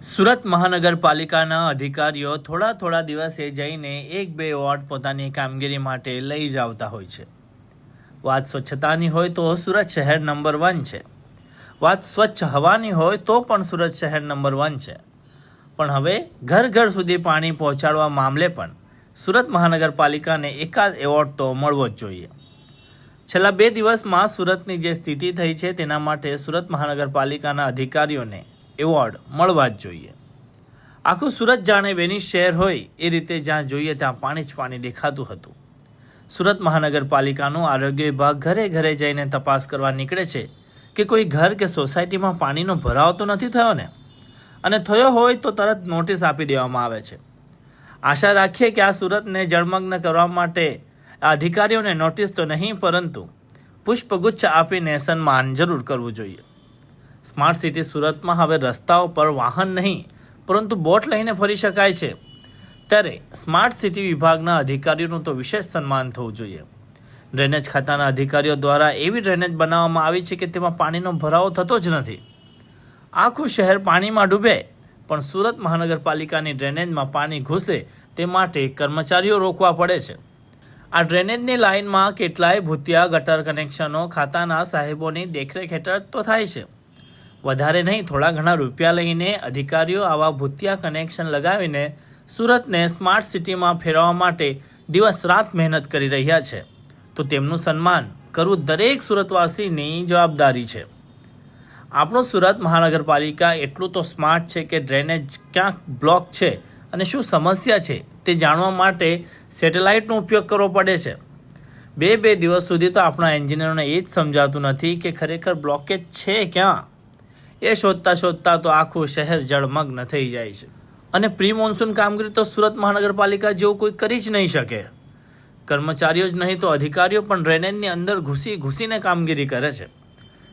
સુરત મહાનગરપાલિકાના અધિકારીઓ થોડા દિવસે જઈને એક બે વોર્ડ પોતાની કામગીરી માટે લઈ જ આવતા હોય છે। વાત સ્વચ્છતાની હોય તો સુરત શહેર નંબર 1 છે। વાત સ્વચ્છ હવાની હોય તો પણ સુરત શહેર નંબર 1 છે। પણ હવે ઘર સુધી પાણી પહોંચાડવા મામલે પણ સુરત મહાનગરપાલિકાને એકાદ એવોર્ડ તો મળવો જ જોઈએ। છેલ્લા 2 દિવસમાં સુરતની જે સ્થિતિ થઈ છે તેના માટે સુરત મહાનગરપાલિકાના અધિકારીઓને એવોર્ડ મળવા જ જોઈએ। આખું સુરત જાણે વેનિસ શહેર હોય એ રીતે જ્યાં જોઈએ ત્યાં પાણી જ પાણી દેખાતું હતું। સુરત મહાનગરપાલિકાનું આરોગ્ય વિભાગ ઘરે જઈને તપાસ કરવા નીકળે છે કે કોઈ ઘર કે સોસાયટીમાં પાણીનો ભરાવ તો નથી થયો ને, અને થયો હોય તો તરત નોટિસ આપી દેવામાં આવે છે। આશા રાખીએ કે આ સુરતને જળમગ્ન કરવા માટે અધિકારીઓને નોટિસ તો નહીં પરંતુ પુષ્પગુચ્છ આપીને સન્માન જરૂર કરવું જોઈએ। સ્માર્ટ સિટી સુરતમાં હવે રસ્તાઓ પર વાહન નહીં પરંતુ બોટ લઈને ફરી શકાય છે, ત્યારે સ્માર્ટ સિટી વિભાગના અધિકારીઓનું તો વિશેષ સન્માન થવું જોઈએ। ડ્રેનેજ ખાતાના અધિકારીઓ દ્વારા એવી ડ્રેનેજ બનાવવામાં આવી છે કે તેમાં પાણીનો ભરાવો થતો જ નથી। આખું શહેર પાણીમાં ડૂબે પણ સુરત મહાનગરપાલિકાની ડ્રેનેજમાં પાણી ઘૂસે તે માટે કર્મચારીઓ રોકવા પડે છે। આ ડ્રેનેજની લાઇનમાં કેટલાય ભૂતિયા ગટર કનેક્શનો ખાતાના સાહેબોની દેખરેખ હેઠળ તો થાય છે। વધારે નહીં થોડા ઘણા રૂપિયા લઈને અધિકારીઓ આવા ભૂતિયા કનેક્શન લગાવીને સુરતને સ્માર્ટ સિટીમાં ફેરવવા માટે દિવસ રાત મહેનત કરી રહ્યા છે, તો તેમનું સન્માન કરવું દરેક સુરતવાસીની જવાબદારી છે। આપણું સુરત મહાનગરપાલિકા એટલું તો સ્માર્ટ છે કે ડ્રેનેજ ક્યાંક બ્લોક છે અને શું સમસ્યા છે તે જાણવા માટે સેટેલાઇટનો ઉપયોગ કરવો પડે છે। બે દિવસ સુધી તો આપણા એન્જિનિયરોને એ જ સમજાતું નથી કે ખરેખર બ્લોકેજ છે ક્યાં। એ શોધતા તો આખું શહેર જળમગ્ન થઈ જાય છે, અને પ્રી મોન્સૂન કામગીરી તો સુરત મહાનગરપાલિકા જેવું કોઈ કરી જ નહીં શકે। કર્મચારીઓ જ નહીં તો અધિકારીઓ પણ ડ્રેનેજની અંદર ઘૂસીને કામગીરી કરે છે।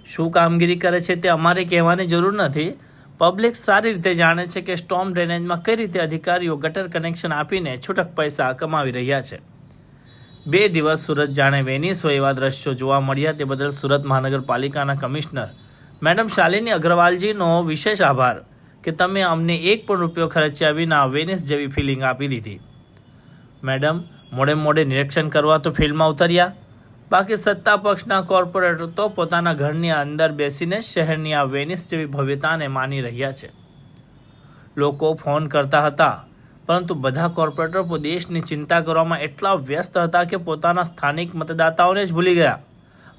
શું કામગીરી કરે છે તે અમારે કહેવાની જરૂર નથી, પબ્લિક સારી રીતે જાણે છે કે સ્ટોર્મ ડ્રેનેજમાં કઈ રીતે અધિકારીઓ ગટર કનેક્શન આપીને છૂટક પૈસા કમાવી રહ્યા છે। 2 દિવસ સુરત જાણે વેનિસ હોય એવા દ્રશ્યો જોવા મળ્યા તે બદલ સુરત મહાનગરપાલિકાના કમિશનર મેડમ શાલિની અગ્રવાલજીનો વિશેષ આભાર કે તમે અમને એક પણ રૂપિયો ખર્ચ્યા વિના વેનિસ જેવી ફિલિંગ આપી દીધી। મેડમ મોડે નિરીક્ષણ કરવા તો ફિલ્ડમાં ઉતર્યા, બાકી સત્તા પક્ષના કોર્પોરેટર તો પોતાના ઘરની અંદર બેસીને શહેરની આ વેનિસ જેવી ભવ્યતાને માની રહ્યા છે। લોકો ફોન કરતા હતા પરંતુ બધા કોર્પોરેટર દેશની ચિંતા કરવામાં એટલા વ્યસ્ત હતા કે પોતાના સ્થાનિક મતદાતાઓને જ ભૂલી ગયા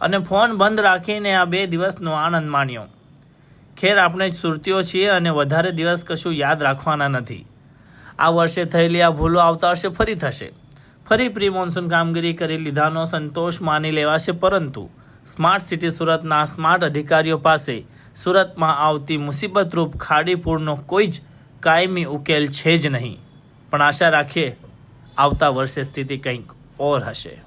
અને ફોન બંધ રાખીને આ 2 દિવસનો આનંદ માણ્યો। ખેર આપણે સુરતીઓ છીએ અને વધારે દિવસ કશું યાદ રાખવાના નથી। આ વર્ષે થયેલી આ ભૂલો આવતા વર્ષે ફરી થશે। ફરી પ્રી મોન્સૂન કામગીરી કરી લીધાનો સંતોષ માની લેવાશે, પરંતુ સ્માર્ટ સિટી સુરતના સ્માર્ટ અધિકારીઓ પાસે સુરતમાં આવતી મુસીબતરૂપ ખાડીપૂરનો કોઈ જ કાયમી ઉકેલ છે જ નહીં। પણ આશા રાખીએ આવતા વર્ષે સ્થિતિ કંઈક ઓર હશે।